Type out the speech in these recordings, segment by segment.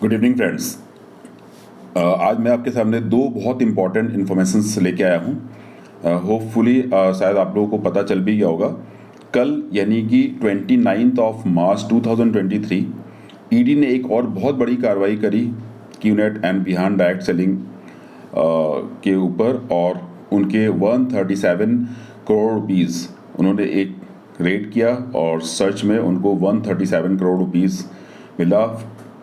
Good evening friends. आज मैं आपके सामने दो बहुत इंपॉर्टेंट इन्फॉर्मेशंस लेके आया हूँ। होपफुली शायद आप लोगों को पता चल भी गया होगा। कल यानी कि 29 मार्च 2023 ईडी ने एक और बहुत बड़ी कार्रवाई करी QNet and Bihan direct selling के ऊपर, और उनके 137 करोड़ रुपीज़ उन्होंने एक रेड किया और सर्च में उनको 137 करोड़ रुपीज़ मिला।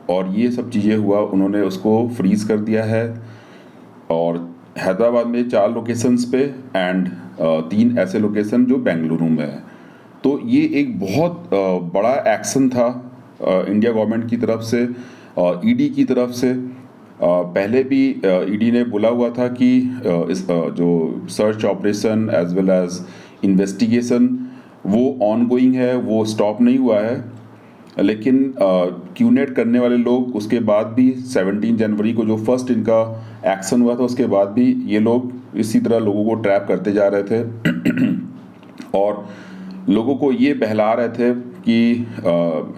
और ये सब चीज़ें हुआ, उन्होंने उसको फ्रीज कर दिया है। और हैदराबाद में 4 लोकेशंस पे एंड 3 ऐसे लोकेशन जो बेंगलुरु में है। तो ये एक बहुत बड़ा एक्शन था इंडिया गवर्नमेंट की तरफ से, ईडी की तरफ से। पहले भी ईडी ने बोला हुआ था कि इस जो search operation as well as investigation वो ऑनगोइंग है, वो स्टॉप नहीं हुआ है। लेकिन क्यूनेट करने वाले लोग उसके बाद भी 17 जनवरी को जो फर्स्ट इनका एक्शन हुआ था उसके बाद भी ये लोग इसी तरह लोगों को ट्रैप करते जा रहे थे और लोगों को ये बहला रहे थे कि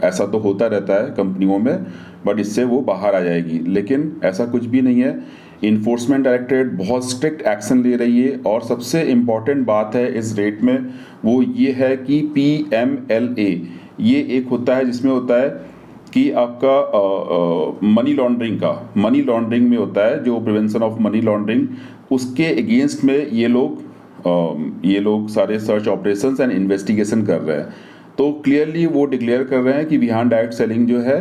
ऐसा तो होता रहता है कंपनियों में, बट इससे वो बाहर आ जाएगी। लेकिन ऐसा कुछ भी नहीं है। इन्फोर्समेंट डायरेक्टरेट बहुत स्ट्रिक्ट एक्शन ले रही है। और सबसे इम्पॉर्टेंट बात है इस रेट में वो ये है कि PMLA ये एक होता है जिसमें होता है कि आपका मनी लॉन्ड्रिंग में होता है, जो प्रिवेंशन ऑफ मनी लॉन्ड्रिंग, उसके अगेंस्ट में ये लोग सारे सर्च ऑपरेशंस एंड इन्वेस्टिगेशन कर रहे हैं। तो क्लियरली वो डिक्लेयर कर रहे हैं कि बिहान डायरेक्ट सेलिंग जो है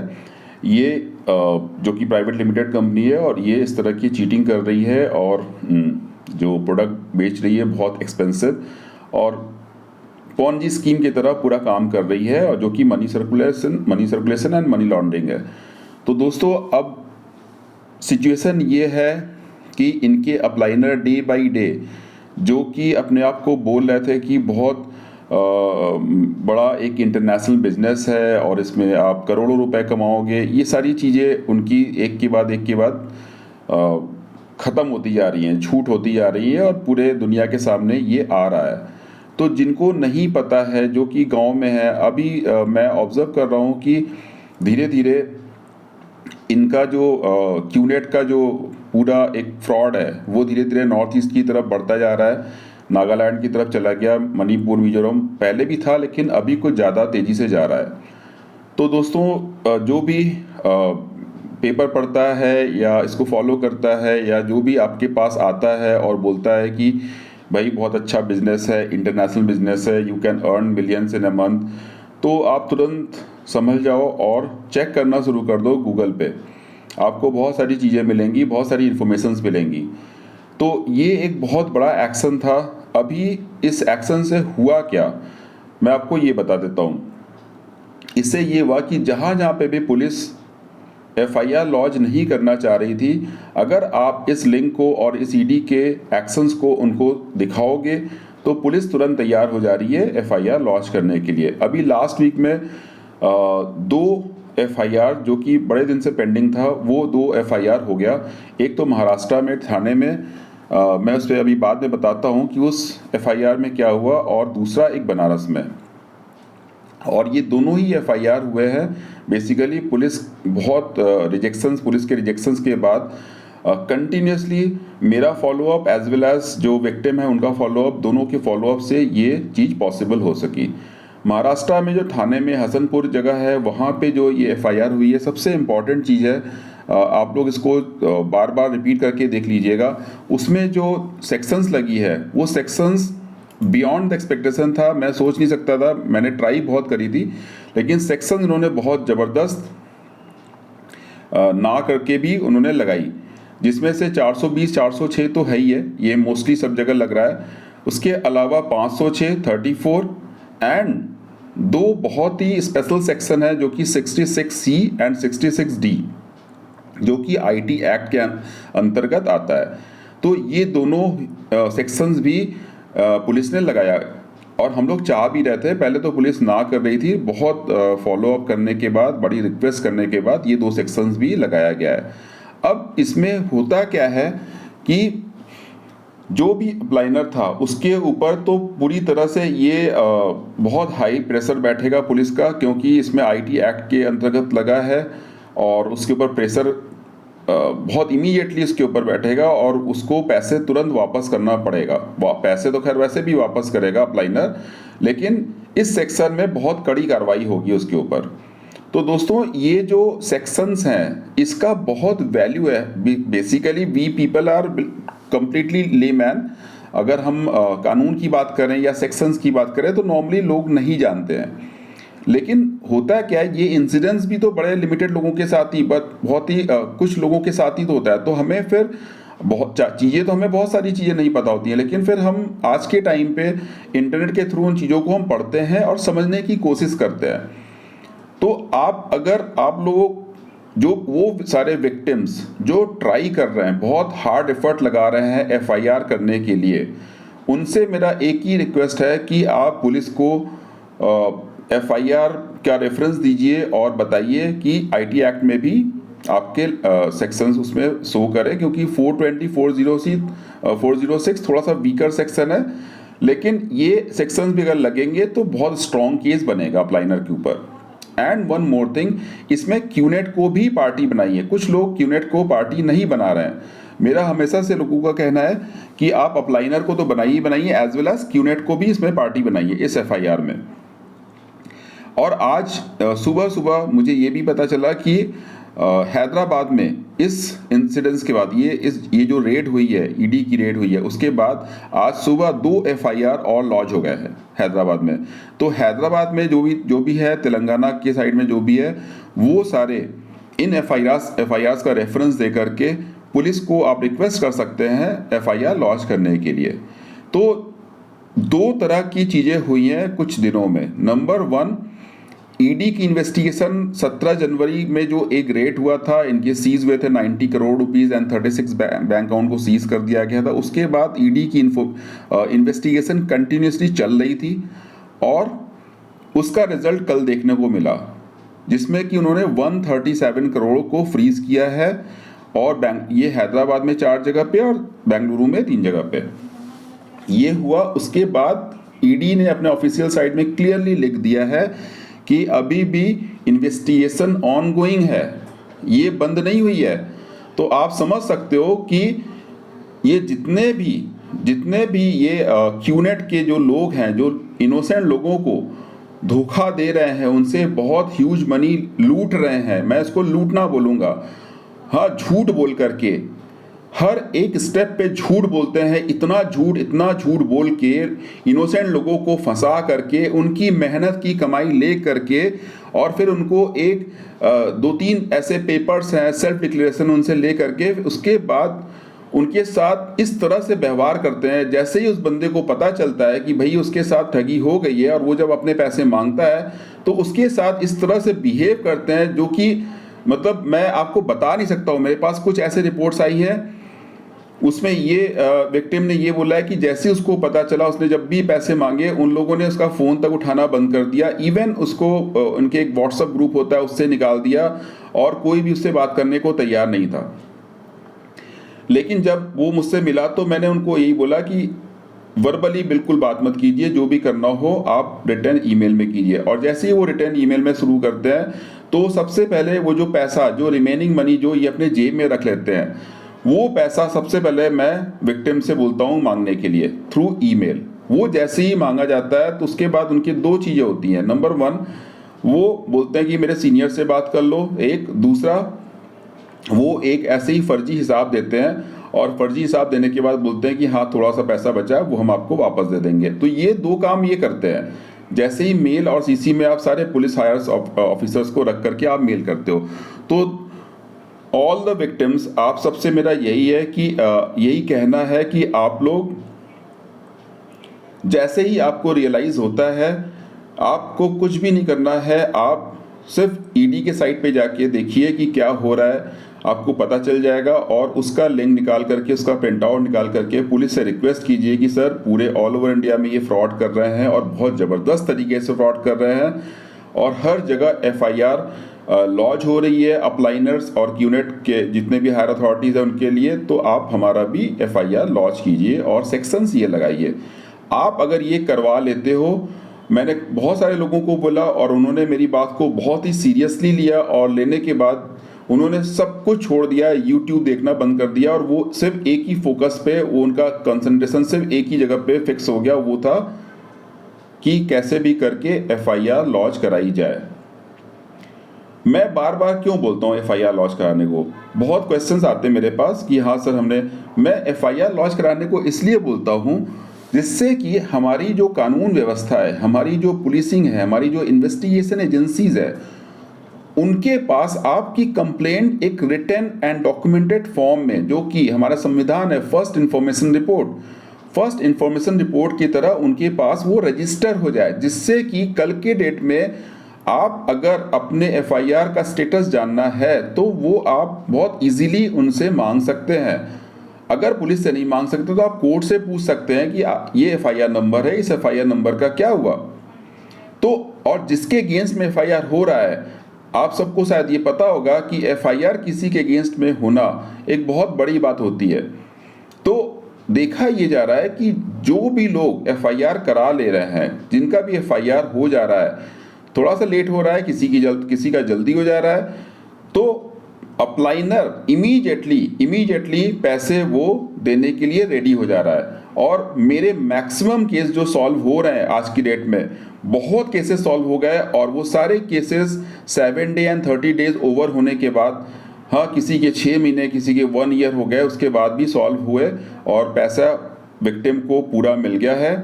ये जो कि प्राइवेट लिमिटेड कंपनी है और ये इस तरह की चीटिंग कर रही है और जो प्रोडक्ट बेच रही है बहुत एक्सपेंसिव और पॉन्जी स्कीम की तरह पूरा काम कर रही है, और जो कि money circulation and money laundering है। तो दोस्तों अब सिचुएशन ये है कि इनके अपलाइनर डे बाय डे जो कि अपने आप को बोल रहे थे कि बहुत बड़ा एक इंटरनेशनल बिजनेस है और इसमें आप करोड़ों रुपए कमाओगे, ये सारी चीज़ें उनकी एक के बाद ख़त्म होती जा रही हैं, झूठ होती जा रही है और पूरे दुनिया के सामने ये आ रहा है। तो जिनको नहीं पता है, जो कि गांव में है, अभी मैं ऑब्जर्व कर रहा हूँ कि धीरे धीरे इनका जो क्यूनेट का जो पूरा एक फ्रॉड है वो धीरे धीरे नॉर्थ ईस्ट की तरफ बढ़ता जा रहा है, नागालैंड की तरफ चला गया, मणिपुर मिजोरम पहले भी था लेकिन अभी कुछ ज़्यादा तेज़ी से जा रहा है। तो दोस्तों जो भी पेपर पढ़ता है या इसको फॉलो करता है या जो भी आपके पास आता है और बोलता है कि भाई बहुत अच्छा बिजनेस है, इंटरनेशनल बिजनेस है, you can earn millions in a month, तो आप तुरंत समझ जाओ और चेक करना शुरू कर दो गूगल पे। आपको बहुत सारी चीज़ें मिलेंगी, बहुत सारी इन्फॉर्मेशंस मिलेंगी। तो ये एक बहुत बड़ा एक्शन था। अभी इस एक्शन से हुआ क्या, मैं आपको ये बता देता हूँ। इससे ये हुआ कि जहाँ जहाँ पे भी पुलिस FIR लॉन्च नहीं करना चाह रही थी, अगर आप इस लिंक को और इस ईडी के एक्शंस को उनको दिखाओगे तो पुलिस तुरंत तैयार हो जा रही है FIR लॉन्च करने के लिए। अभी लास्ट वीक में 2 FIR जो कि बड़े दिन से पेंडिंग था वो 2 FIR हो गया। एक तो महाराष्ट्र में थाने में, मैं उस पर अभी बाद में बताता हूँ कि उस FIR में क्या हुआ, और दूसरा एक बनारस में। और ये दोनों ही FIR हुए हैं। बेसिकली पुलिस बहुत पुलिस के रिजेक्शंस के बाद कंटिन्यूसली मेरा फॉलोअप एज वेल एज जो विक्टिम है उनका फॉलोअप, दोनों के फॉलोअप से ये चीज़ पॉसिबल हो सकी। महाराष्ट्र में जो थाने में हसनपुर जगह है वहाँ पे जो ये FIR हुई है, सबसे इम्पॉर्टेंट चीज़ है, आप लोग इसको बार बार रिपीट करके देख लीजिएगा। उसमें जो सेक्शंस लगी है वो सेक्शंस बियॉन्ड द एक्सपेक्टेशन था। मैं सोच नहीं सकता था, मैंने ट्राई बहुत करी थी, लेकिन सेक्शन उन्होंने बहुत ज़बरदस्त ना करके भी उन्होंने लगाई, जिसमें से 420 406 तो है ही है, ये मोस्टली सब जगह लग रहा है। उसके अलावा 506, 34 एंड 2 बहुत ही स्पेशल सेक्शन है जो कि 66C एंड 66D जो कि IT एक्ट के अंतर्गत आता है। तो ये दोनों सेक्शंस भी पुलिस ने लगाया और हम लोग चाह भी रहे थे। पहले तो पुलिस ना कर रही थी, बहुत फॉलोअप करने के बाद, बड़ी रिक्वेस्ट करने के बाद ये 2 सेक्शंस भी लगाया गया है। अब इसमें होता क्या है कि जो भी अप्लाइनर था उसके ऊपर तो पूरी तरह से ये बहुत हाई प्रेशर बैठेगा पुलिस का, क्योंकि इसमें IT एक्ट के अंतर्गत लगा है और उसके ऊपर प्रेशर बहुत इमीडिएटली उसके ऊपर बैठेगा और उसको पैसे तुरंत वापस करना पड़ेगा। पैसे तो खैर वैसे भी वापस करेगा अपलाइनर, लेकिन इस सेक्शन में बहुत कड़ी कार्रवाई होगी उसके ऊपर। तो दोस्तों ये जो सेक्शंस हैं इसका बहुत वैल्यू है। Basically we people are completely layman. अगर हम कानून की बात करें या सेक्शंस की बात करें तो नॉर्मली लोग नहीं जानते हैं। लेकिन होता क्या है, ये इंसिडेंट्स भी तो बड़े लिमिटेड लोगों के साथ ही, बहुत ही कुछ लोगों के साथ ही तो होता है। तो हमें फिर बहुत चीज़ें तो हमें बहुत सारी चीज़ें नहीं पता होती हैं, लेकिन फिर हम आज के टाइम पे इंटरनेट के थ्रू उन चीज़ों को हम पढ़ते हैं और समझने की कोशिश करते हैं। तो अगर आप लोग जो वो सारे विक्टिम्स जो ट्राई कर रहे हैं, बहुत हार्ड एफर्ट लगा रहे हैं एफआईआर करने के लिए, उनसे मेरा एक ही रिक्वेस्ट है कि आप पुलिस को एफआईआर का रेफरेंस दीजिए और बताइए कि आईटी एक्ट में भी आपके सेक्शंस उसमें शो करें, क्योंकि 420 406 थोड़ा सा वीकर सेक्शन है, लेकिन ये सेक्शंस भी अगर लगेंगे तो बहुत स्ट्रॉन्ग केस बनेगा अपलाइनर के ऊपर। एंड वन मोर थिंग, इसमें क्यूनेट को भी पार्टी बनाइए। कुछ लोग क्यूनेट को पार्टी नहीं बना रहे हैं। मेरा हमेशा से लोगों का कहना है कि आप अपलाइनर को तो बनाइए एज वेल एज क्यूनेट को भी इसमें पार्टी बनाइए इस एफआईआर में। और आज सुबह सुबह मुझे ये भी पता चला कि हैदराबाद में इस इंसिडेंस के बाद ये जो रेड हुई है, ईडी की रेड हुई है, उसके बाद आज सुबह 2 एफआईआर और लॉन्च हो गए हैं हैदराबाद में। तो हैदराबाद में जो भी है, तेलंगाना के साइड में जो भी है, वो सारे इन एफआईआर्स का रेफरेंस दे करके पुलिस को आप रिक्वेस्ट कर सकते हैं एफआईआर लॉन्च करने के लिए। तो 2 तरह की चीज़ें हुई हैं कुछ दिनों में। नंबर 1, ईडी की इन्वेस्टिगेशन 17 जनवरी में जो एक रेट हुआ था, इनके सीज हुए थे 90 crore rupees and 36 bank account को सीज कर दिया गया था। उसके बाद ईडी की इन्वेस्टिगेशन कंटिन्यूसली चल रही थी और उसका रिजल्ट कल देखने को मिला, जिसमें कि उन्होंने 137 करोड़ को फ्रीज किया है। और ये हैदराबाद में 4 जगह पे और बेंगलुरु में 3 जगह पे ये हुआ। उसके बाद ईडी ने अपने ऑफिशियल साइट में क्लियरली लिख दिया है कि अभी भी इन्वेस्टिगेशन ऑनगोइंग है, ये बंद नहीं हुई है। तो आप समझ सकते हो कि ये जितने भी ये क्यूनेट के जो लोग हैं, जो इनोसेंट लोगों को धोखा दे रहे हैं, उनसे बहुत ह्यूज मनी लूट रहे हैं। मैं इसको लूटना बोलूँगा, हाँ, झूठ बोल करके हर एक स्टेप पे झूठ बोलते हैं। इतना झूठ बोल के इनोसेंट लोगों को फंसा करके, उनकी मेहनत की कमाई ले करके, और फिर उनको 2-3 ऐसे पेपर्स हैं सेल्फ डिक्लेरेशन उनसे ले करके, उसके बाद उनके साथ इस तरह से व्यवहार करते हैं। जैसे ही उस बंदे को पता चलता है कि भाई उसके साथ ठगी हो गई है और वो जब अपने पैसे मांगता है तो उसके साथ इस तरह से बिहेव करते हैं, जो कि मतलब मैं आपको बता नहीं सकता हूँ। मेरे पास कुछ ऐसे रिपोर्ट्स आई हैं, उसमें ये विक्टिम ने ये बोला है कि जैसे उसको पता चला, उसने जब भी पैसे मांगे उन लोगों ने उसका फ़ोन तक उठाना बंद कर दिया। इवन उसको उनके एक व्हाट्सएप ग्रुप होता है उससे निकाल दिया और कोई भी उससे बात करने को तैयार नहीं था। लेकिन जब वो मुझसे मिला तो मैंने उनको यही बोला कि वर्बली बिल्कुल बात मत कीजिए, जो भी करना हो आप रिटर्न ईमेल में कीजिए। और जैसे ही वो रिटर्न ईमेल में शुरू करते हैं तो सबसे पहले वो जो पैसा, जो रिमेनिंग मनी जो ये अपने जेब में रख लेते हैं, वो पैसा सबसे पहले मैं विक्टिम से बोलता हूँ मांगने के लिए थ्रू ईमेल। वो जैसे ही मांगा जाता है तो उसके बाद उनकी 2 चीज़ें होती हैं। नंबर 1, वो बोलते हैं कि मेरे सीनियर से बात कर लो। दूसरा, वो एक ऐसे ही फर्जी हिसाब देते हैं और फर्जी हिसाब देने के बाद बोलते हैं कि हाँ थोड़ा सा पैसा बचा है वो हम आपको वापस दे देंगे। तो ये 2 काम ये करते हैं। जैसे ही मेल और सीसी में आप सारे पुलिस हायर्स ऑफिसर्स को रख करके आप मेल करते हो, तो ऑल द विक्टिम्स, आप सबसे मेरा यही है कि यही कहना है कि आप लोग जैसे ही आपको रियलाइज होता है, आपको कुछ भी नहीं करना है, आप सिर्फ ईडी के साइट पे जाके देखिए कि क्या हो रहा है, आपको पता चल जाएगा। और उसका लिंक निकाल करके, उसका प्रिंट आउट निकाल करके पुलिस से रिक्वेस्ट कीजिए कि सर पूरे ऑल ओवर इंडिया में ये फ्रॉड कर रहे हैं और बहुत ज़बरदस्त तरीके से फ्रॉड कर रहे हैं, और हर जगह एफआईआर लॉन्च हो रही है अपलाइनर्स और क्यूनेट के जितने भी हायर अथॉरिटीज़ हैं उनके लिए। तो आप हमारा भी एफआईआर लॉन्च कीजिए और सेक्शंस ये लगाइए। आप अगर ये करवा लेते हो, मैंने बहुत सारे लोगों को बोला और उन्होंने मेरी बात को बहुत ही सीरियसली लिया, और लेने के बाद उन्होंने सब कुछ छोड़ दिया, यूट्यूब देखना बंद कर दिया और वो सिर्फ एक ही फोकस पे, वो उनका कंसंट्रेशन सिर्फ एक ही जगह पे फिक्स हो गया, वो था कि कैसे भी करके एफआईआर लॉन्च कराई जाए। मैं बार बार क्यों बोलता हूँ एफआईआर लॉन्च कराने को? बहुत क्वेश्चंस आते हैं मेरे पास कि हाँ सर मैं एफआईआर लॉन्च कराने को इसलिए बोलता हूँ जिससे कि हमारी जो कानून व्यवस्था है, हमारी जो पुलिसिंग है, हमारी जो इन्वेस्टिगेशन एजेंसीज है, उनके पास आपकी कंप्लेंट एक रिटन एंड डॉक्यूमेंटेड फॉर्म में, जो कि हमारा संविधान है फर्स्ट इंफॉर्मेशन रिपोर्ट की तरह उनके पास वो रजिस्टर हो जाए, जिससे कि कल के डेट में आप अगर अपने एफआईआर का स्टेटस जानना है तो वो आप बहुत इजीली उनसे मांग सकते हैं। अगर पुलिस से नहीं मांग सकते तो आप कोर्ट से पूछ सकते हैं कि ये एफआईआर नंबर है, इस एफआईआर नंबर का क्या हुआ। तो और जिसके अगेंस्ट में एफआईआर हो रहा है, आप सबको शायद ये पता होगा कि एफआईआर किसी के अगेंस्ट में होना एक बहुत बड़ी बात होती है। तो देखा ये जा रहा है कि जो भी लोग एफआईआर करा ले रहे हैं, जिनका भी एफआईआर हो जा रहा है, थोड़ा सा लेट हो रहा है, किसी का जल्दी हो जा रहा है, तो अप्लाइनर इमीडिएटली पैसे वो देने के लिए रेडी हो जा रहा है। और मेरे मैक्सिमम केस जो सॉल्व हो रहे हैं आज की डेट में, बहुत केसेस सॉल्व हो गए और वो सारे cases 7 day and 30 days over होने के बाद, हाँ किसी के 6 महीने, किसी के 1 ईयर हो गए, उसके बाद भी सॉल्व हुए और पैसा विक्टिम को पूरा मिल गया है।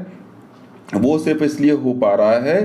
वो सिर्फ इसलिए हो पा रहा है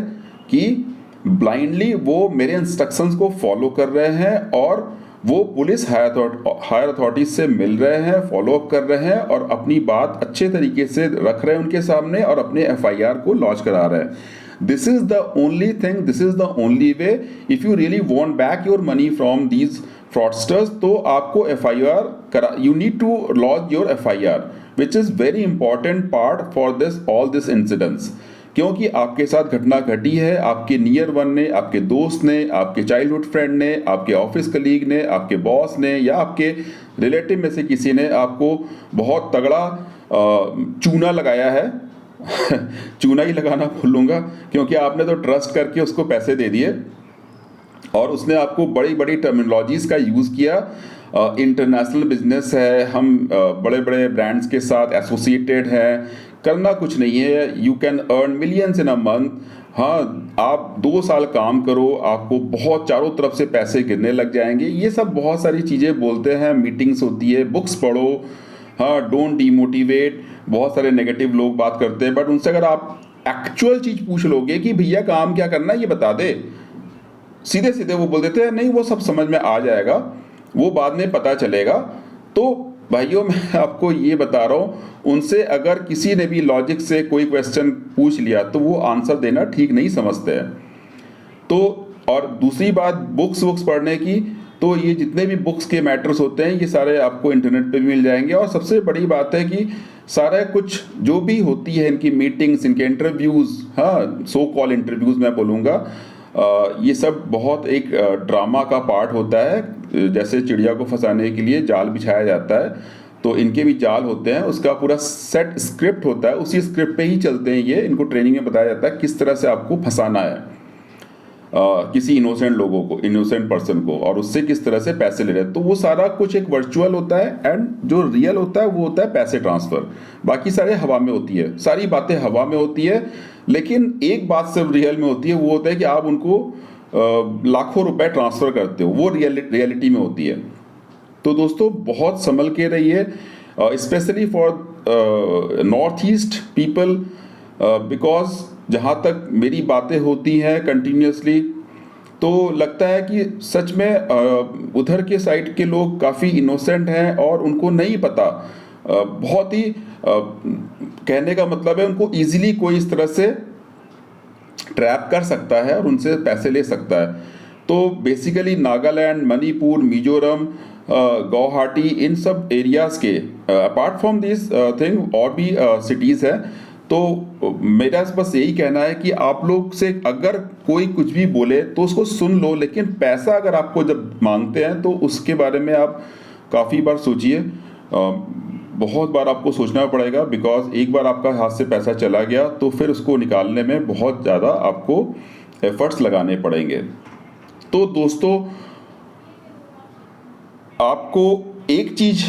कि ब्लाइंडली वो मेरे इंस्ट्रक्शंस को फॉलो कर रहे हैं और वो पुलिस हायर अथॉरिटीज से मिल रहे हैं, फॉलो अप कर रहे हैं और अपनी बात अच्छे तरीके से रख रहे हैं उनके सामने और अपने एफआईआर को लॉन्च करा रहे हैं। This is the only thing, this is the only way. If you really want back your money from these fraudsters, तो आपको एफआईआर करा, you need to launch your FIR, which is very important part for this all this incidents. क्योंकि आपके साथ घटना घटी है, आपके नियर वन ने, आपके दोस्त ने, आपके चाइल्डहुड फ्रेंड ने, आपके ऑफिस कलीग ने, आपके बॉस ने या आपके रिलेटिव में से किसी ने आपको बहुत तगड़ा चूना लगाया है चूना ही लगाना बोलूँगा, क्योंकि आपने तो ट्रस्ट करके उसको पैसे दे दिए और उसने आपको बड़ी बड़ी टर्मिनोलॉजीज का यूज़ किया। इंटरनेशनल बिजनेस है, हम बड़े बड़े ब्रांड्स के साथ एसोसिएटेड हैं, करना कुछ नहीं है, you can earn millions in a month. हाँ, आप 2 साल काम करो, आपको बहुत चारों तरफ से पैसे गिरने लग जाएंगे। ये सब बहुत सारी चीज़ें बोलते हैं, मीटिंग्स होती है, बुक्स पढ़ो, हाँ, डोंट डीमोटिवेट। बहुत सारे नेगेटिव लोग बात करते हैं, बट उनसे अगर आप एक्चुअल चीज़ पूछ लोगे कि भैया काम क्या करना है ये बता दे, सीधे सीधे वो बोल देते हैं नहीं वो सब समझ में आ जाएगा, वो बाद में पता चलेगा। तो भाइयों मैं आपको ये बता रहा हूँ, उनसे अगर किसी ने भी लॉजिक से कोई क्वेश्चन पूछ लिया तो वो आंसर देना ठीक नहीं समझते हैं। तो और दूसरी बात बुक्स पढ़ने की, तो ये जितने भी बुक्स के मैटर्स होते हैं ये सारे आपको इंटरनेट पे भी मिल जाएंगे। और सबसे बड़ी बात है कि सारा कुछ जो भी होती है, इनकी मीटिंग्स, इनके इंटरव्यूज़, हाँ सो कॉल इंटरव्यूज़ मैं बोलूँगा, ये सब बहुत एक ड्रामा का पार्ट होता है। जैसे चिड़िया को फंसाने के लिए जाल बिछाया जाता है, तो इनके भी जाल होते हैं, उसका पूरा सेट स्क्रिप्ट होता है, उसी स्क्रिप्ट पे ही चलते हैं ये। इनको ट्रेनिंग में बताया जाता है किस तरह से आपको फंसाना है किसी इनोसेंट लोगों को, इनोसेंट पर्सन को, और उससे किस तरह से पैसे ले रहे हैं। तो वो सारा कुछ एक वर्चुअल होता है, एंड जो रियल होता है वो होता है पैसे ट्रांसफ़र। बाकी सारे हवा में होती है, सारी बातें हवा में होती है, लेकिन एक बात सिर्फ रियल में होती है, वो होता है कि आप उनको लाखों रुपए ट्रांसफ़र करते हो, वो रियलिटी में होती है। तो दोस्तों बहुत संभल के रहिए, specially for north east people, because जहाँ तक मेरी बातें होती हैं कंटिन्यूसली, तो लगता है कि सच में उधर के साइड के लोग काफ़ी इनोसेंट हैं और उनको नहीं पता, बहुत ही कहने का मतलब है उनको इजीली कोई इस तरह से ट्रैप कर सकता है और उनसे पैसे ले सकता है। तो बेसिकली नागालैंड, मणिपुर, मिजोरम, गुवाहाटी, इन सब एरियाज़ के अपार्ट फ्रॉम दिस थिंग और भी सिटीज़ हैं। तो मेरा बस यही कहना है कि आप लोग से अगर कोई कुछ भी बोले तो उसको सुन लो, लेकिन पैसा अगर आपको जब मांगते हैं तो उसके बारे में आप काफ़ी बार सोचिए, बहुत बार आपको सोचना पड़ेगा, बिकॉज एक बार आपका हाथ से पैसा चला गया तो फिर उसको निकालने में बहुत ज़्यादा आपको एफर्ट्स लगाने पड़ेंगे। तो दोस्तों आपको एक चीज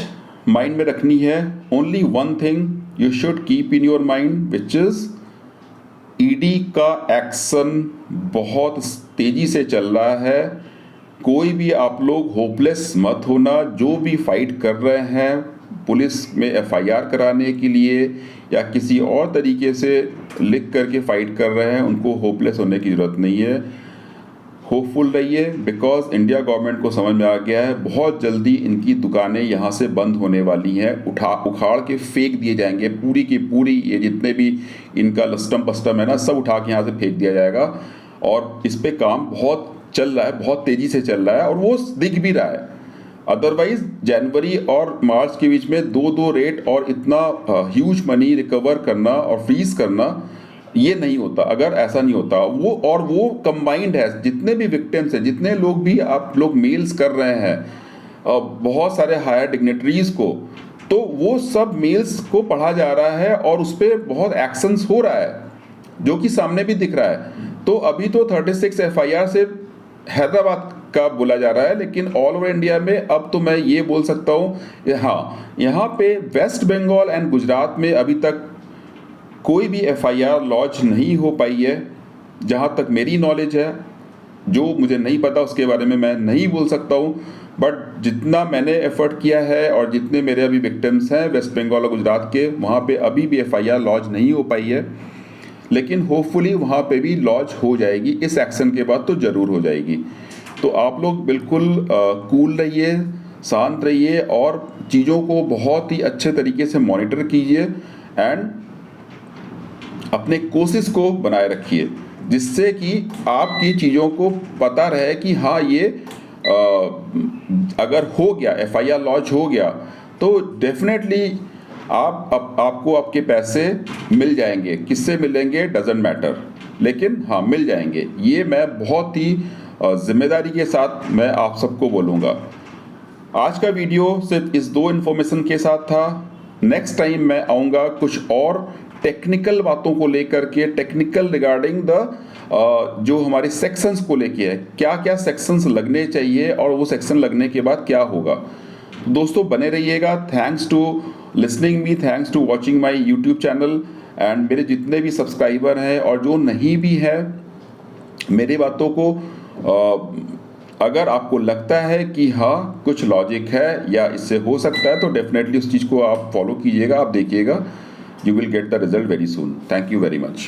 माइंड में रखनी है, only one thing you should keep in your mind, which is ED का एक्शन बहुत तेजी से चल रहा है। कोई भी आप लोग होपलेस मत होना। जो भी फाइट कर रहे हैं पुलिस में एफआईआर कराने के लिए या किसी और तरीके से लिख करके फाइट कर रहे हैं, उनको होपलेस होने की ज़रूरत नहीं है। होपफुल रहिए, बिकॉज इंडिया गवर्नमेंट को समझ में आ गया है बहुत जल्दी इनकी दुकानें यहाँ से बंद होने वाली हैं। उखाड़ के फेंक दिए जाएंगे पूरी की पूरी, ये जितने भी इनका लस्टम पस्टम है ना, सब उठा के यहाँ से फेंक दिया जाएगा। और इस पे काम बहुत चल रहा है, बहुत तेज़ी से चल रहा है और वो दिख भी रहा है। अदरवाइज जनवरी और मार्च के बीच में दो रेट और इतना ह्यूज मनी रिकवर करना और फ्रीज करना ये नहीं होता अगर ऐसा नहीं होता। वो कंबाइंड है, जितने भी विक्टिम्स हैं, जितने लोग भी आप लोग मेल्स कर रहे हैं बहुत सारे हायर डिग्नेटरीज को, तो वो सब मेल्स को पढ़ा जा रहा है और उस पर बहुत एक्शंस हो रहा है जो कि सामने भी दिख रहा है। तो अभी तो 36 एफआईआर से हैदराबाद का बोला जा रहा है, लेकिन ऑल ओवर इंडिया में अब तो मैं ये बोल सकता हूँ हाँ, यहाँ पे वेस्ट बंगाल एंड गुजरात में अभी तक कोई भी एफआईआर लॉन्च नहीं हो पाई है जहाँ तक मेरी नॉलेज है। जो मुझे नहीं पता उसके बारे में मैं नहीं बोल सकता हूँ, बट जितना मैंने एफर्ट किया है और जितने मेरे अभी विक्टिम्स हैं वेस्ट बंगाल और गुजरात के, वहाँ पे अभी भी एफआईआर लॉन्च नहीं हो पाई है। लेकिन होपफुली वहाँ पे भी लॉन्च हो जाएगी, इस एक्शन के बाद तो ज़रूर हो जाएगी। तो आप लोग बिल्कुल कूल रहिए, शांत रहिए और चीज़ों को बहुत ही अच्छे तरीके से मॉनिटर कीजिए एंड अपने कोशिश को बनाए रखिए, जिससे कि आपकी चीज़ों को पता रहे कि हाँ ये अगर हो गया, एफआईआर लॉन्च हो गया तो डेफिनेटली आपको आपके पैसे मिल जाएंगे। किससे मिलेंगे डजेंट मैटर, लेकिन हाँ मिल जाएंगे। ये मैं बहुत ही जिम्मेदारी के साथ मैं आप सबको बोलूँगा। आज का वीडियो सिर्फ इस 2 इन्फॉर्मेशन के साथ था। नेक्स्ट टाइम मैं आऊँगा कुछ और टेक्निकल बातों को लेकर के, टेक्निकल रिगार्डिंग द जो हमारे सेक्शंस को लेके है, क्या क्या सेक्शंस लगने चाहिए और वो सेक्शन लगने के बाद क्या होगा। दोस्तों बने रहिएगा। Thanks to listening me, thanks to watching my YouTube channel and मेरे जितने भी सब्सक्राइबर हैं और जो नहीं भी है, मेरी बातों को अगर आपको लगता है कि हाँ कुछ लॉजिक है या इससे हो सकता है, तो डेफिनेटली उस चीज़ को आप फॉलो कीजिएगा, आप देखिएगा, you will get the result very soon. Thank you very much.